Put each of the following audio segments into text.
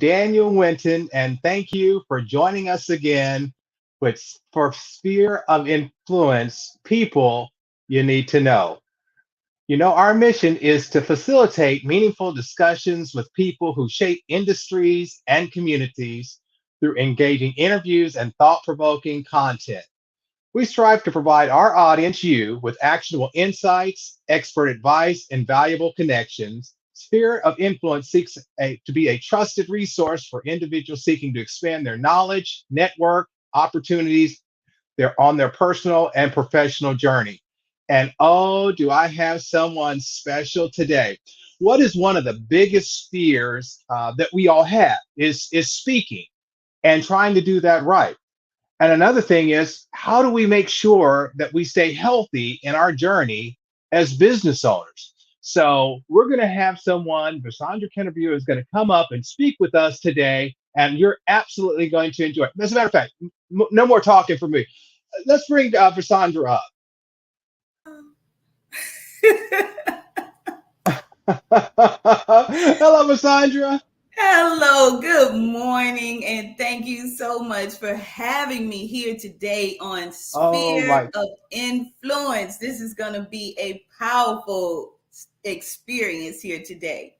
Daniel Winton, and thank you for joining us again for Sphere of Influence People You Need to Know. Our mission is to facilitate meaningful discussions with people who shape industries and communities through engaging interviews and thought provoking content. We strive to provide our audience, you, with actionable insights, expert advice, and valuable connections. Sphere of Influence seeks to be a trusted resource for individuals seeking to expand their knowledge, network, opportunities on their personal and professional journey. And oh, do I have someone special today? What is one of the biggest fears that we all have is speaking and trying to do that right. And another thing is, how do we make sure that we stay healthy in our journey as business owners? So we're going to have someone, Versandra Kennedrew, is going to come up and speak with us today, and you're absolutely going to enjoy it. As a matter of fact, no more talking for me. Let's bring Versandra up. Hello, Versandra. Hello, good morning, and thank you so much for having me here today on Sphere of Influence. This is going to be a powerful experience here today.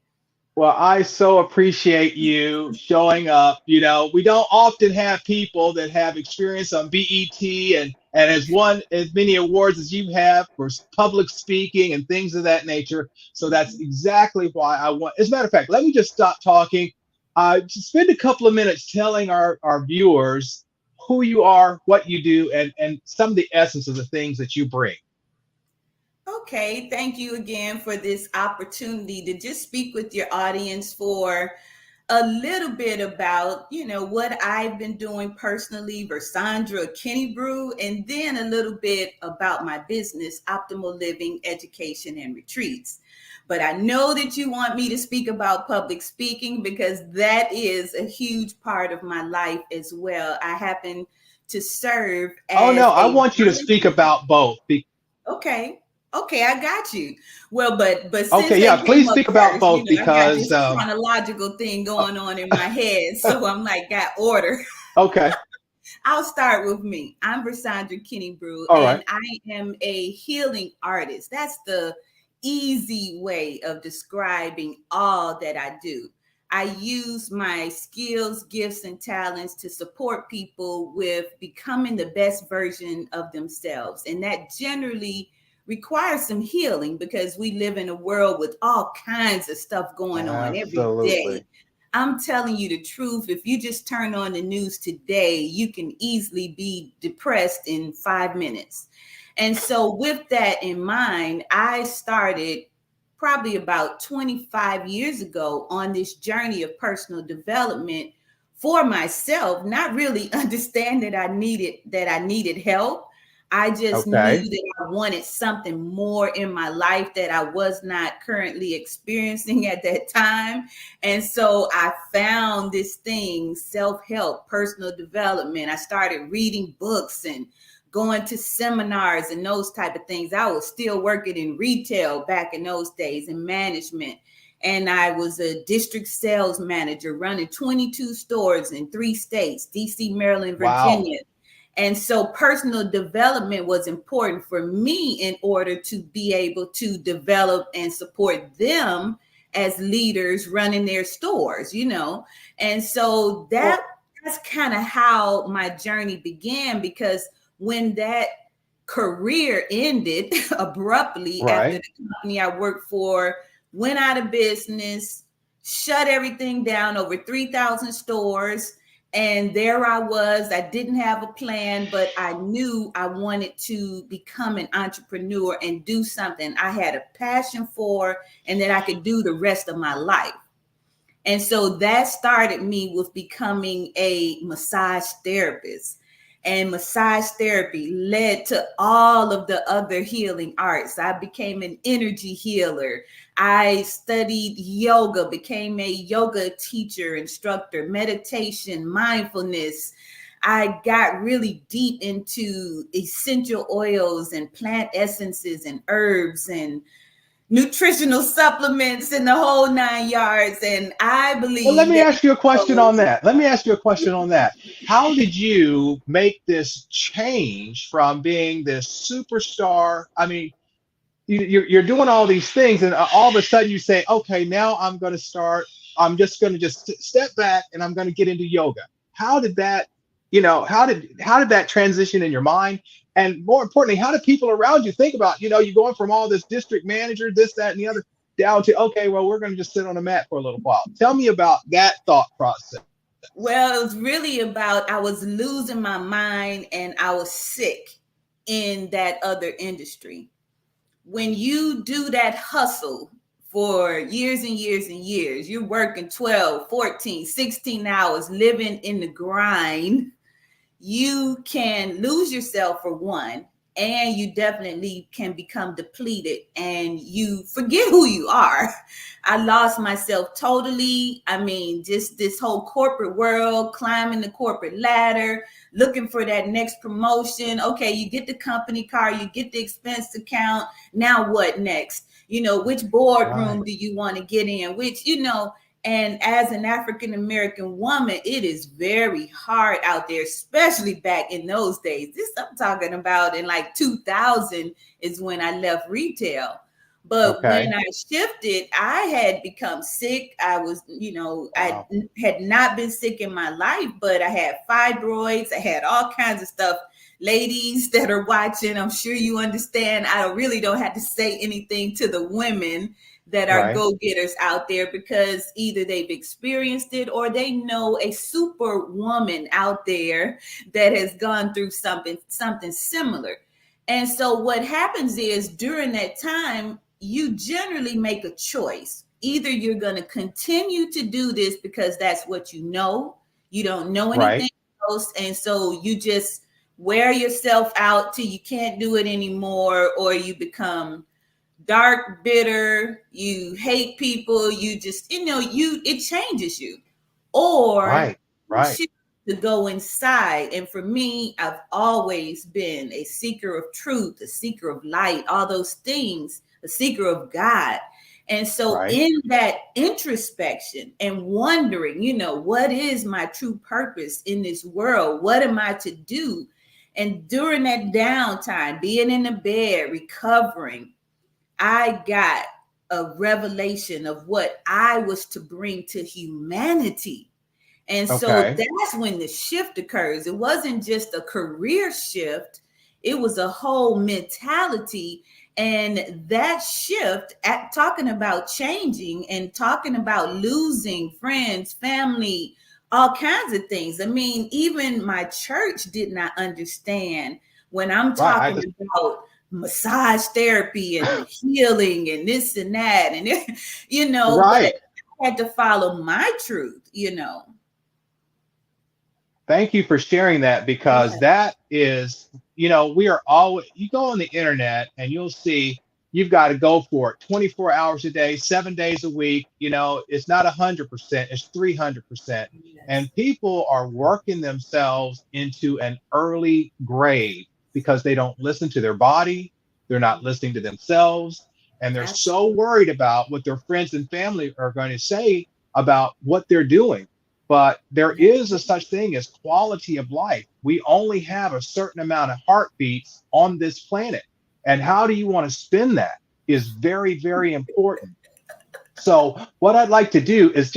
Well, I so appreciate you showing up. We don't often have people that have experience on BET and has won as many awards as you have for public speaking and things of that nature. So that's exactly why I want. As a matter of fact, let me just stop talking. Just spend a couple of minutes telling our viewers who you are, what you do, and some of the essence of the things that you bring. Okay, thank you again for this opportunity to just speak with your audience for a little bit about, what I've been doing personally, Versandra Kennedrew, and then a little bit about my business, Optimal Living Education and Retreats. But I know that you want me to speak about public speaking because that is a huge part of my life as well. I happen to serve as Oh no, I want you to speak about both. Okay. Okay, I got you. Well, but since okay, they yeah, came please up speak about first, both I got because this chronological thing going on in my head, so I'm like, got order. Okay. I'll start with me. I'm Versandra Kennedrew, All and right. I am a healing artist. That's the easy way of describing all that I do. I use my skills, gifts, and talents to support people with becoming the best version of themselves. And that generally requires some healing because we live in a world with all kinds of stuff going on every day. Absolutely. I'm telling you the truth. If you just turn on the news today, you can easily be depressed in 5 minutes. And so, with that in mind, I started probably about 25 years ago on this journey of personal development for myself, not really understand that I needed help. I just knew Okay. that I wanted something more in my life that I was not currently experiencing at that time. And so I found this thing, self-help, personal development. I started reading books and going to seminars and those type of things. I was still working in retail back in those days in management. And I was a district sales manager running 22 stores in 3 states, DC, Maryland, Wow. Virginia. And so personal development was important for me in order to be able to develop and support them as leaders running their stores. And so that's kind of how my journey began, because when that career ended abruptly after Right. the company I worked for went out of business, shut everything down, over 3,000 stores. And there I was. I didn't have a plan, but I knew I wanted to become an entrepreneur and do something I had a passion for and that I could do the rest of my life. And so that started me with becoming a massage therapist. And massage therapy led to all of the other healing arts. I became an energy healer. I studied yoga, became a yoga teacher, instructor, meditation, mindfulness. I got really deep into essential oils and plant essences and herbs and nutritional supplements and the whole 9 yards. And I Well, let believe me that ask you a question on those, that. Let me ask you a question on that. How did you make this change from being this superstar? I mean, you're doing all these things, and all of a sudden you say, okay, now I'm going to start. I'm just going to just step back, and I'm going to get into yoga. How did that, how did that transition in your mind? And more importantly, how do people around you think about, you're going from all this district manager, this, that, and the other, down to, okay, well, we're going to just sit on a mat for a little while. Tell me about that thought process. well, it was really about I was losing my mind and I was sick in that other industry. When you do that hustle for years and years and years, you're working 12, 14, 16 hours, living in the grind, you can lose yourself for one, and you definitely can become depleted and you forget who you are. I lost myself totally. I mean, just this whole corporate world, climbing the corporate ladder, looking for that next promotion. Okay, you get the company car, you get the expense account. Now what next? Which boardroom Right, do you want to get in? And as an African American woman, it is very hard out there, especially back in those days. This I'm talking about in like 2000 is when I left retail. But when okay, I shifted, I had become sick. I wow, had not been sick in my life, but I had fibroids. I had all kinds of stuff. Ladies that are watching, I'm sure you understand. I really don't have to say anything to the women that are right, go-getters out there, because either they've experienced it or they know a super woman out there that has gone through something similar. And so what happens is during that time, you generally make a choice. Either you're going to continue to do this because that's what you don't know anything right, else, and so you just wear yourself out till you can't do it anymore, or you become dark, bitter, you hate people, you just, it changes you. Or right, you right, choose to go inside. And for me, I've always been a seeker of truth, a seeker of light, all those things, a seeker of God. And so right. in that introspection and wondering, what is my true purpose in this world? What am I to do? And during that downtime, being in the bed, recovering, I got a revelation of what I was to bring to humanity. And so Okay. that's when the shift occurs. It wasn't just a career shift, it was a whole mentality. And that shift, at talking about changing and talking about losing friends, family, all kinds of things. I mean, even my church did not understand when I'm Right. I talking just about massage therapy and healing and this and that. And, but right. I had to follow my truth. Thank you for sharing that because Yeah. that is, we are always, you go on the internet and you'll see you've got to go for it 24 hours a day, 7 days a week. It's not 100%, it's 300%. Yes. And people are working themselves into an early grave because they don't listen to their body, they're not listening to themselves, and they're so Absolutely. worried about what their friends and family are going to say about what they're doing. But there Yeah. is a such thing as quality of life. We only have a certain amount of heartbeats on this planet. And how do you want to spend that is very, very important. So, what I'd like to do is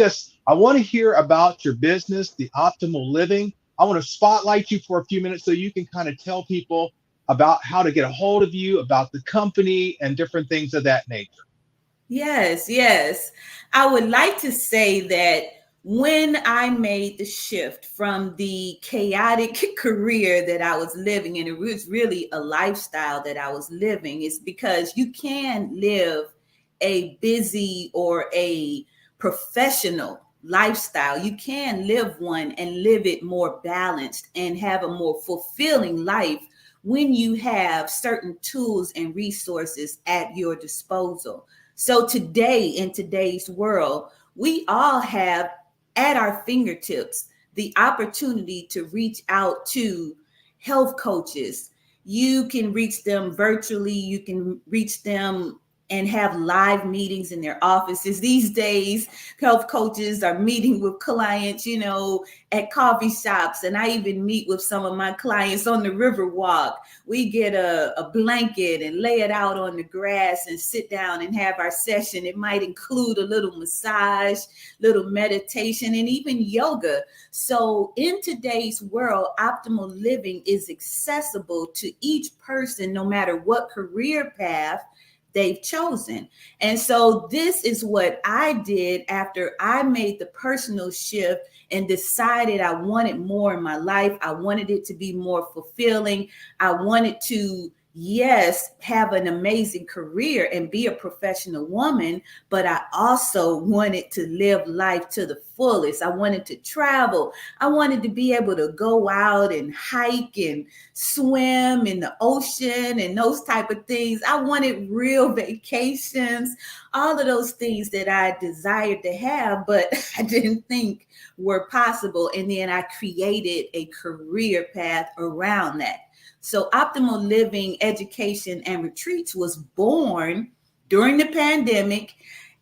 I want to hear about your business, the optimal living. I want to spotlight you for a few minutes so you can kind of tell people about how to get a hold of you, about the company, and different things of that nature. Yes, yes. I would like to say that when I made the shift from the chaotic career that I was living, and it was really a lifestyle that I was living, is because you can live a busy or a professional lifestyle. You can live one and live it more balanced and have a more fulfilling life when you have certain tools and resources at your disposal. So today, in today's world, we all have at our fingertips the opportunity to reach out to health coaches. You can reach them virtually, you can reach them and have live meetings in their offices. These days, health coaches are meeting with clients, at coffee shops. And I even meet with some of my clients on the river walk. We get a blanket and lay it out on the grass and sit down and have our session. It might include a little massage, little meditation, and even yoga. So in today's world, optimal living is accessible to each person, no matter what career path they've chosen. And so this is what I did after I made the personal shift and decided I wanted more in my life. I wanted it to be more fulfilling. I wanted to, yes, have an amazing career and be a professional woman, but I also wanted to live life to the fullest. I wanted to travel. I wanted to be able to go out and hike and swim in the ocean and those type of things. I wanted real vacations, all of those things that I desired to have, but I didn't think were possible. And then I created a career path around that. So Optimal Living Education and Retreats was born during the pandemic.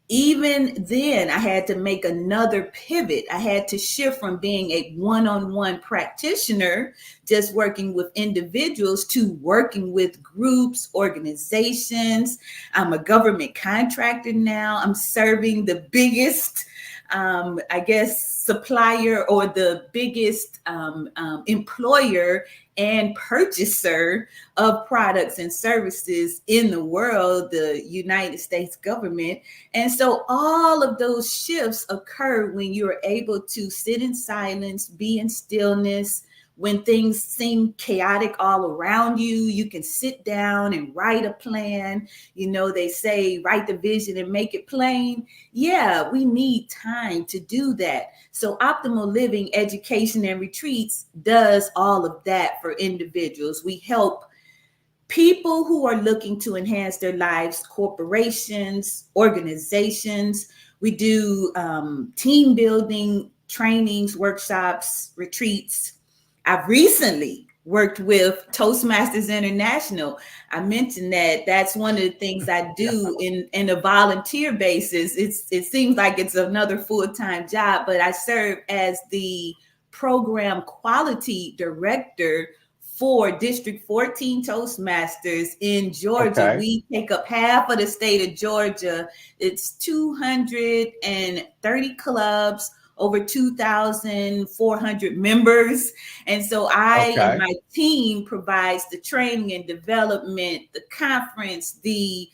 Even then, I had to make another pivot. I had to shift from being a one-on-one practitioner, just working with individuals, to working with groups, organizations. I'm a government contractor now. I'm serving the biggest supplier, or the biggest employer and purchaser of products and services in the world, the United States government. And so all of those shifts occur when you're able to sit in silence, be in stillness. When things seem chaotic all around you, you can sit down and write a plan. They say, write the vision and make it plain. Yeah, we need time to do that. So Optimal Living Education and Retreats does all of that for individuals. We help people who are looking to enhance their lives, corporations, organizations. We do team building trainings, workshops, retreats. I've recently worked with Toastmasters International. I mentioned that that's one of the things I do in a volunteer basis. It seems like it's another full-time job, but I serve as the program quality director for District 14 Toastmasters in Georgia. Okay. We take up half of the state of Georgia. It's 230 clubs, over 2,400 members. And so I and my team provides the training and development, the conference, the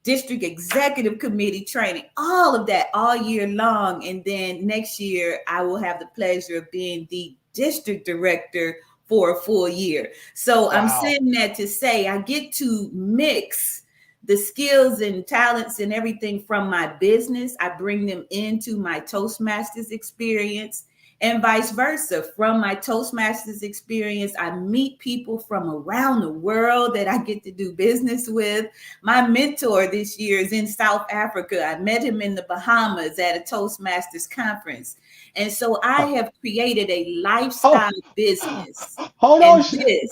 district executive committee training, all of that all year long. And then next year, I will have the pleasure of being the district director for a full year. So I'm saying that to say I get to mix the skills and talents and everything from my business. I bring them into my Toastmasters experience, and vice versa. From my Toastmasters experience, I meet people from around the world that I get to do business with. My mentor this year is in South Africa. I met him in the Bahamas at a Toastmasters conference. And so I have created a lifestyle business. Hold on,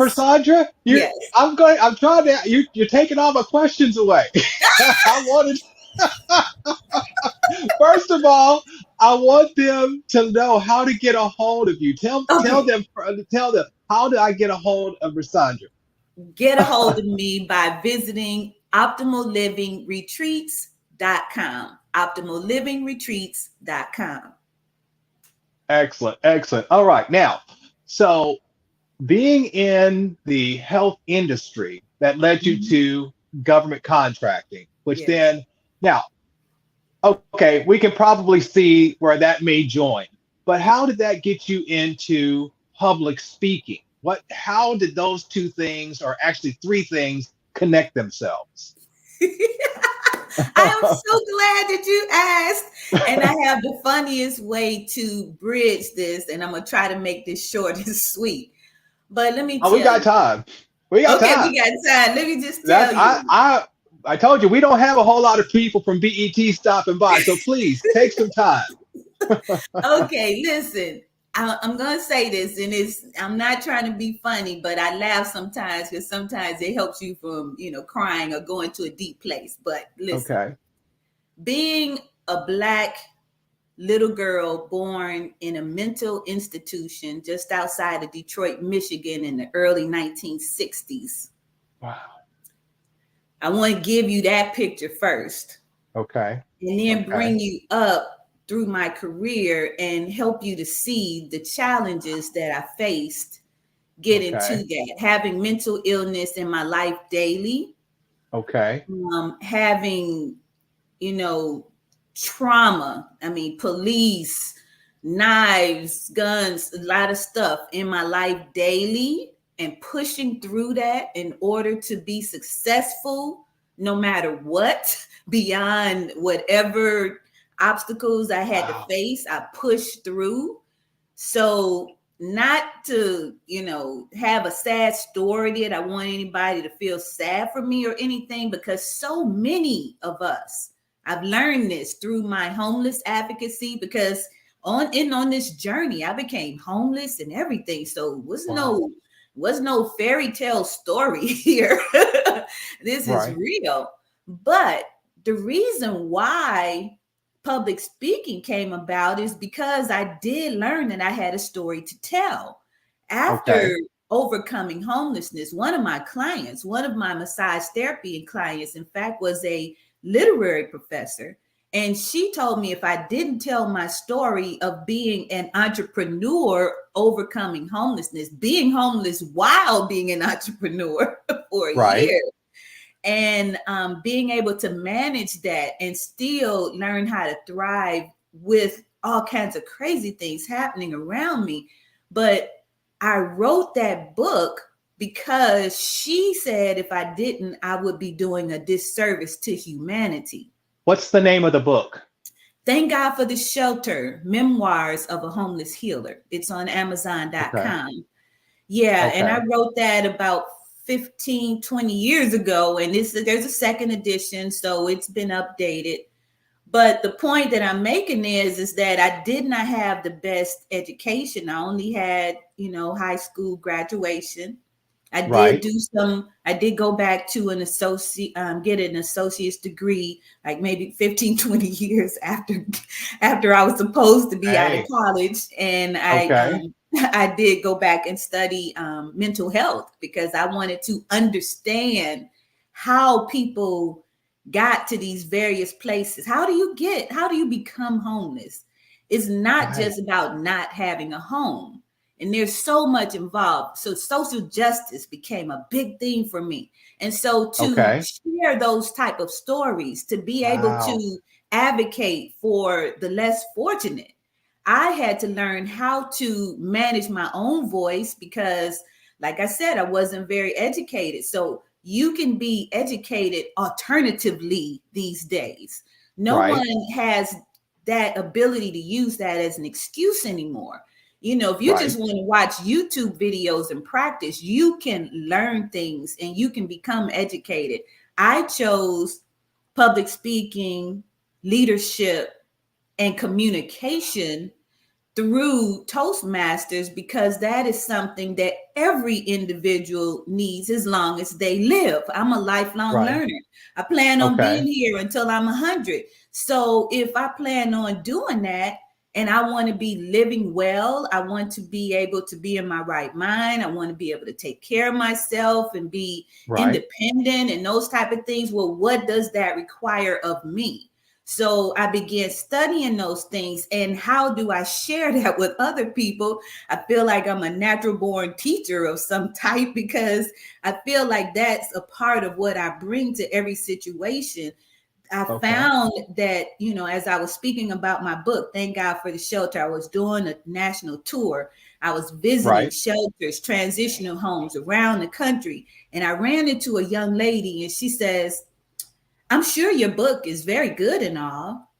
Versandra. Yes. You're taking all my questions away. First of all, I want them to know how to get a hold of you. Tell them, how do I get a hold of Versandra? Get a hold of me by visiting optimallivingretreats.com. optimallivingretreats.com. Excellent. All right. Now, so being in the health industry, that led you to government contracting, which then, now, okay, we can probably see where that may join, but how did that get you into public speaking? How did those two things, or actually three things, connect themselves? I am so glad that you asked. And I have the funniest way to bridge this, and I'm going to try to make this short and sweet. But let me tell you. We got time. We got time. Let me just tell you. I told you, we don't have a whole lot of people from BET stopping by, so please take some time. Okay, listen. I'm gonna say this, and I'm not trying to be funny, but I laugh sometimes because sometimes it helps you from crying or going to a deep place. But listen, Okay. being a Black little girl born in a mental institution just outside of Detroit, Michigan in the early 1960s. Wow. I want to give you that picture first Okay. and then Okay. bring you up through my career and help you to see the challenges that I faced get into Okay. that. Having mental illness in my life daily, Okay. having, you know, trauma. I mean, police, knives, guns, a lot of stuff in my life daily, and pushing through that in order to be successful, no matter what, beyond whatever obstacles I had to Wow. face, I pushed through. So, not to, have a sad story that I want anybody to feel sad for me or anything, because so many of us, I've learned this through my homeless advocacy, because on this journey, I became homeless and everything. So Wow. was no fairy tale story here. This is Right. real. But the reason why public speaking came about is because I did learn that I had a story to tell. After Okay. overcoming homelessness, one of my clients, one of my massage therapy clients, in fact, was a literary professor. And she told me if I didn't tell my story of being an entrepreneur, overcoming homelessness, being homeless while being an entrepreneur for a Right. year, and being able to manage that and still learn how to thrive with all kinds of crazy things happening around me. But I wrote that book because she said if I didn't, I would be doing a disservice to humanity. What's the name of the book? Thank God for the Shelter, Memoirs of a Homeless Healer. It's on Okay. Amazon.com. Yeah, and I Okay. wrote that about 15, 20 years ago, and there's a second edition, so it's been updated. But the point that I'm making is that I did not have the best education. I only had, high school graduation. Right. I did go back to get an associate's degree, like maybe 15, 20 years after I was supposed to be out of Hey. college. And Okay. I did go back and study mental health because I wanted to understand how people got to these various places. How do you become homeless? It's not Right. just about not having a home, and there's so much involved. So social justice became a big thing for me, and so to Okay. share those type of stories, to be able Wow. to advocate for the less fortunate, I had to learn how to manage my own voice because, like I said, I wasn't very educated. So you can be educated alternatively these days. No one Right. has that ability to use that as an excuse anymore. If you just Right. want to watch YouTube videos and practice, you can learn things and you can become educated. I chose public speaking, leadership, and communication through Toastmasters because that is something that every individual needs as long as they live. I'm a lifelong Right. learner. I plan on being Okay. here until I'm 100. So if I plan on doing that and I want to be living well, I want to be able to be in my right mind. I want to be able to take care of myself and be Right. independent and those type of things. Well, what does that require of me? So I began studying those things. And how do I share that with other people? I feel like I'm a natural born teacher of some type because I feel like that's a part of what I bring to every situation. I Okay. found that, as I was speaking about my book, Thank God for the Shelter, I was doing a national tour. I was visiting Right. shelters, transitional homes around the country. And I ran into a young lady and she says, I'm sure your book is very good and all.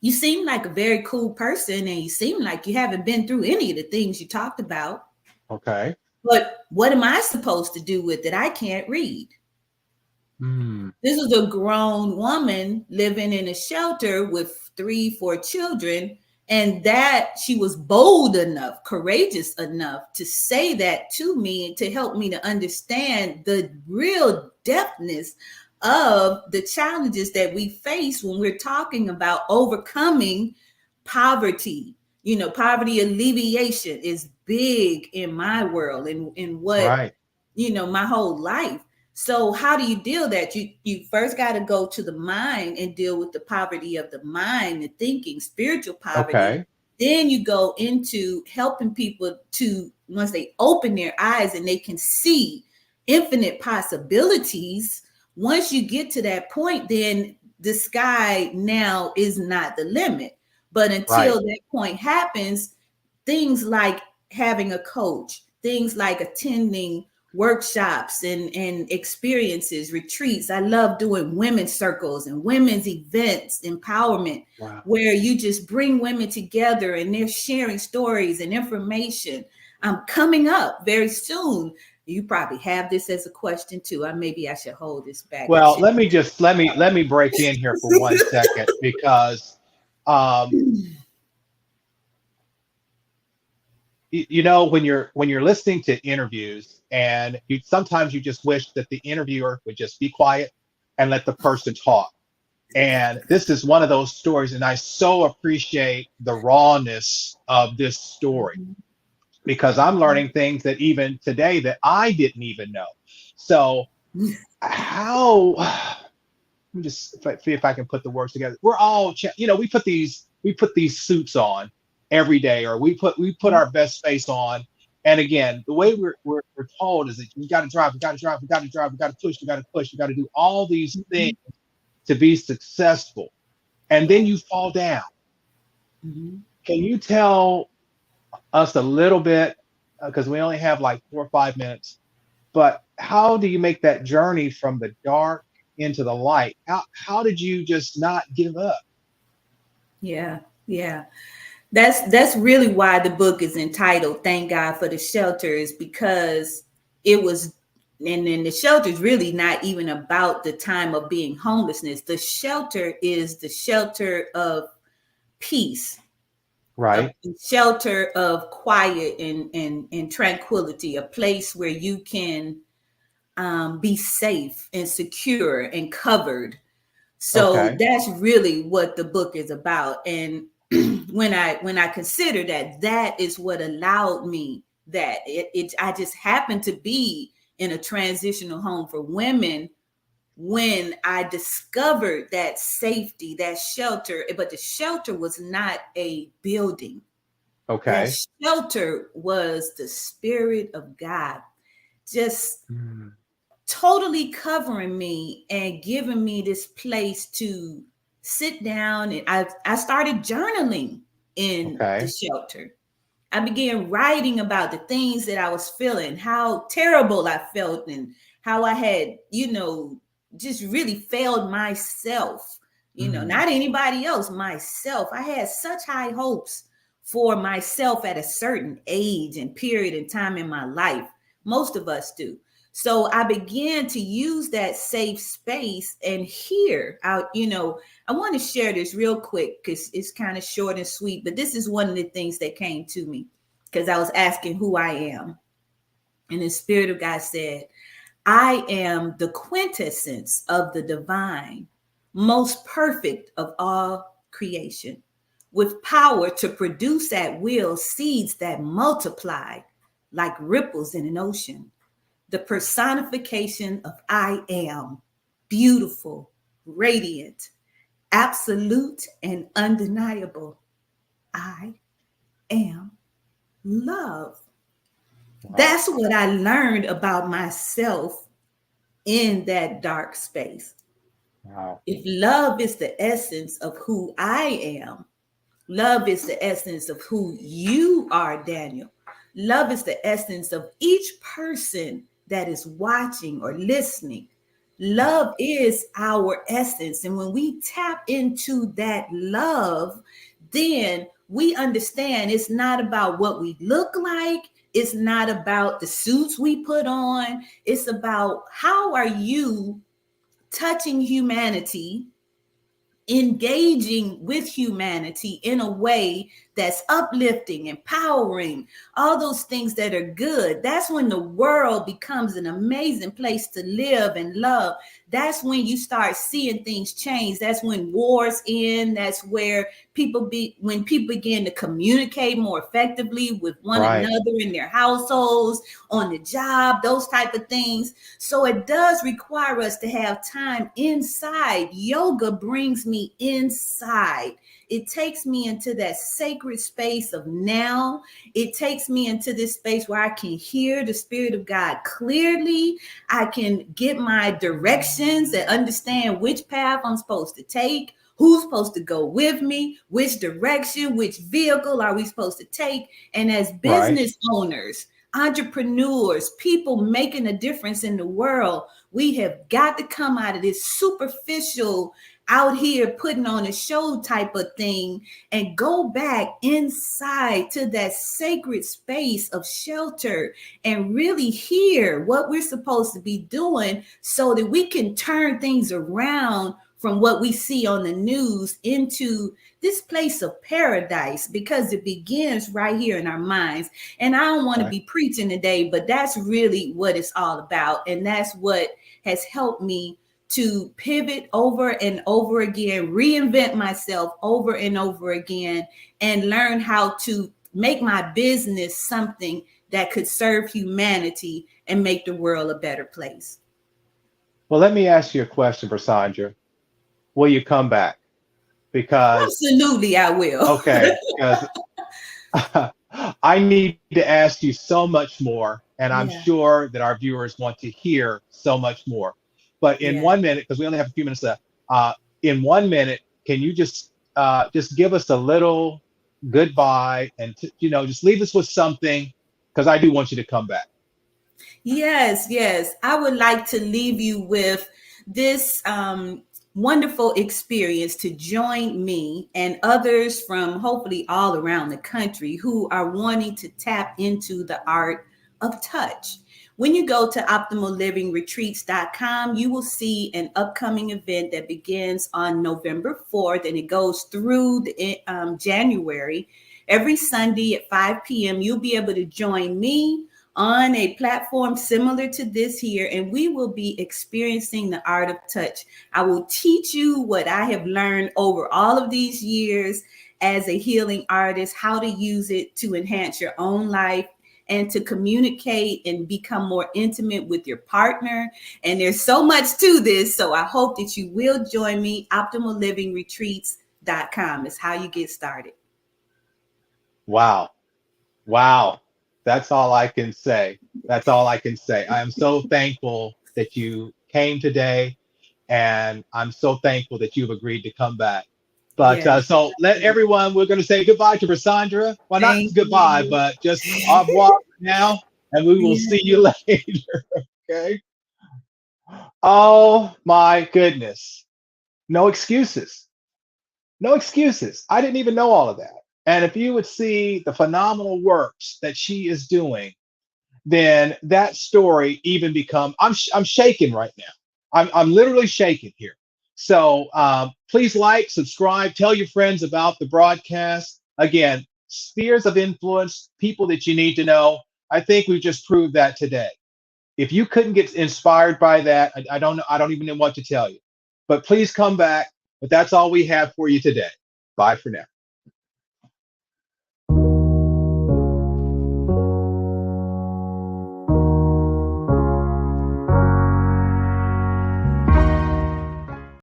You seem like a very cool person and you seem like you haven't been through any of the things you talked about. Okay. But what am I supposed to do with it? I can't read. Hmm. This is a grown woman living in a shelter with 3, 4 children. And that she was bold enough, courageous enough to say that to me and to help me to understand the real depthness of the challenges that we face when we're talking about overcoming poverty. You know, poverty alleviation is big in my world and in what, Right. you know, my whole life. So how do you deal that? You first got to go to the mind and deal with the poverty of the mind, the thinking, spiritual poverty. Okay. Then you go into helping people to, once they open their eyes and they can see infinite possibilities. Once you get to that point, then the sky now is not the limit. But until Right. that point happens, things like having a coach, things like attending workshops and experiences, retreats. I love doing women's circles and women's events, empowerment, Wow. where you just bring women together and they're sharing stories and information. I'm coming up very soon. You probably have this as a question too. Maybe I should hold this back and Well, share. let me break in here for 1 second because um, when you're listening to interviews and sometimes you just wish that the interviewer would just be quiet and let the person talk. And this is one of those stories, and I so appreciate the rawness of this story Mhm. because I'm learning things that even today that I didn't even know. So how let me just see if I can put the words together. We're all, we put these suits on every day, or we put our best face on. And again, the way we're told is that we got to drive, we got to drive, we got to drive, we got to push, we got to push, we got to do all these things Mhm. to be successful, and then Right. you fall down. Mhm. Can you tell us a little bit, because we only have like 4 or 5 minutes, but how do you make that journey from the dark into the light? How did you just not give up? Yeah. Yeah. That's really why the book is entitled "Thank God for the Shelter," is because it was, and then the shelter is really not even about the time of being homelessness. The shelter is the shelter of peace, a Right. shelter of quiet and tranquility, a place where you can be safe and secure and covered. So Okay. that's really what the book is about. And when I consider that, that is what allowed me that I just happened to be in a transitional home for women when I discovered that safety, that shelter. But the shelter was not a building. That Okay. shelter was the Spirit of God, just Mm. totally covering me and giving me this place to sit down. And I started journaling in the Okay. shelter. I began writing about the things that I was feeling, how terrible I felt, and how I had, just really failed myself, Mm. not anybody else, myself. I had such high hopes for myself at a certain age and period and time in my life. Most of us do. So I began to use that safe space and hear out, I want to share this real quick because it's kind of short and sweet, but this is one of the things that came to me because I was asking who I am. And the Spirit of God said, I am the quintessence of the divine, most perfect of all creation, with power to produce at will seeds that multiply like ripples in an ocean. The personification of I am, beautiful, radiant, absolute, and undeniable. I am love. Wow. That's what I learned about myself in that dark space. Wow. If love is the essence of who I am, love is the essence of who you are, Daniel. Love is the essence of each person that is watching or listening. Wow. Love is our essence. And when we tap into that love, then we understand it's not about what we look like. It's not about the suits we put on. It's about how are you touching humanity engaging with humanity in a way that's uplifting, empowering, all those things that are good. That's when the world becomes an amazing place to live and love. That's when you start seeing things change. That's when wars end. That's where when people begin to communicate more effectively with one Right. another in their households, on the job, those type of things. So it does require us to have time inside. Yoga brings me inside. It takes me into that sacred space of now. It takes me into this space where I can hear the Spirit of God clearly. I can get my directions and understand which path I'm supposed to take, who's supposed to go with me, which direction, which vehicle are we supposed to take. And as Right. business owners, entrepreneurs, people making a difference in the world, we have got to come out of this superficial, out here putting on a show type of thing, and go back inside to that sacred space of shelter and really hear what we're supposed to be doing so that we can turn things around from what we see on the news into this place of paradise, because it begins right here in our minds. And I don't want to Right. be preaching today, but that's really what it's all about. And that's what has helped me to pivot over and over again, reinvent myself over and over again, and learn how to make my business something that could serve humanity and make the world a better place. Well, let me ask you a question, Versandra. Will you come back? Because, Absolutely, I will. okay, because I need to ask you so much more, and I'm Yeah, sure that our viewers want to hear so much more. But in yeah. 1 minute, because we only have a few minutes left, in 1 minute, can you just give us a little goodbye and just leave us with something? Because I do want you to come back. Yes, yes. I would like to leave you with this wonderful experience to join me and others from hopefully all around the country who are wanting to tap into the art of touch. When you go to optimallivingretreats.com, you will see an upcoming event that begins on November 4th and it goes through January. Every Sunday at 5 p.m., you'll be able to join me on a platform similar to this here, and we will be experiencing the art of touch. I will teach you what I have learned over all of these years as a healing artist, how to use it to enhance your own life and to communicate and become more intimate with your partner. And there's so much to this, so I hope that you will join me. Optimallivingretreats.com is how you get started. Wow. Wow. That's all I can say. That's all I can say. I am so thankful that you came today, and I'm so thankful that you've agreed to come back. But Yes. so let everyone, we're going to say goodbye to Versandra. Well, not Thank goodbye, you. but just au revoir for now, and we will see Yeah. you later. Okay. Oh my goodness. No excuses. No excuses. I didn't even know all of that. And if you would see the phenomenal works that she is doing, then that story even become I'm shaking right now. I'm literally shaking here. So please like, subscribe, tell your friends about the broadcast. Again, spheres of influence, people that you need to know. I think we just proved that today. If you couldn't get inspired by that, I don't know. I don't even know what to tell you. But please come back. But that's all we have for you today. Bye for now.